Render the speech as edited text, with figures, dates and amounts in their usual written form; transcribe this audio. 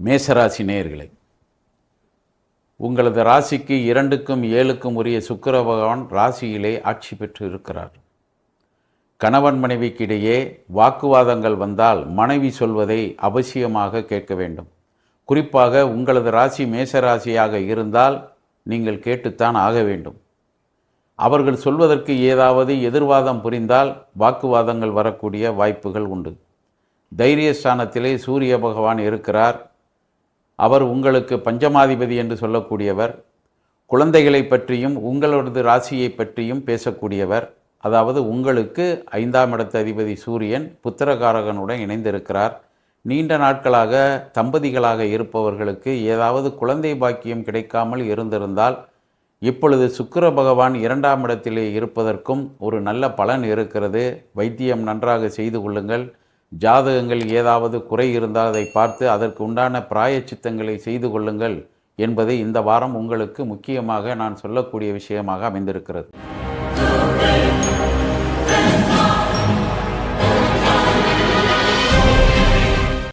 மேஷராசி நேயர்களே, உங்களது ராசிக்கு 2க்கும் 7க்கும் உரிய சுக்கிர பகவான் ராசியிலே ஆட்சி பெற்று இருக்கிறார். கணவன் மனைவிக்கிடையே வாக்குவாதங்கள் வந்தால் மனைவி சொல்வதை அவசியமாக கேட்க வேண்டும். குறிப்பாக உங்களது ராசி மேஷராசியாக இருந்தால் நீங்கள் கேட்டுத்தான் ஆக வேண்டும். அவர்கள் சொல்வதற்கு ஏதாவது எதிர்வாதம் புரிந்தால் வாக்குவாதங்கள் வரக்கூடிய வாய்ப்புகள் உண்டு. தைரியஸ்தானத்திலே சூரிய பகவான் இருக்கிறார். அவர் உங்களுக்கு பஞ்சமாதிபதி என்று சொல்லக்கூடியவர். குழந்தைகளை பற்றியும் உங்களது ராசியை பற்றியும் பேசக்கூடியவர். அதாவது உங்களுக்கு 5ஆம் இடத்து அதிபதி சூரியன் புத்திரகாரகனுடன் இணைந்திருக்கிறார். நீண்ட நாட்களாக தம்பதிகளாக இருப்பவர்களுக்கு ஏதாவது குழந்தை பாக்கியம் கிடைக்காமல் இருந்திருந்தால் இப்பொழுது சுக்கிர பகவான் 2ஆம் இடத்திலே இருப்பதற்கும் ஒரு நல்ல பலன் இருக்கிறது. வைத்தியம் நன்றாக செய்து கொள்ளுங்கள். ஜாதகங்கள் ஏதாவது குறை இருந்தால் அதை பார்த்து அதற்கு உண்டான பிராயச்சித்தங்களை செய்து கொள்ளுங்கள் என்பது இந்த வாரம் உங்களுக்கு முக்கியமாக நான் சொல்லக்கூடிய விஷயமாக அமைந்திருக்கிறது.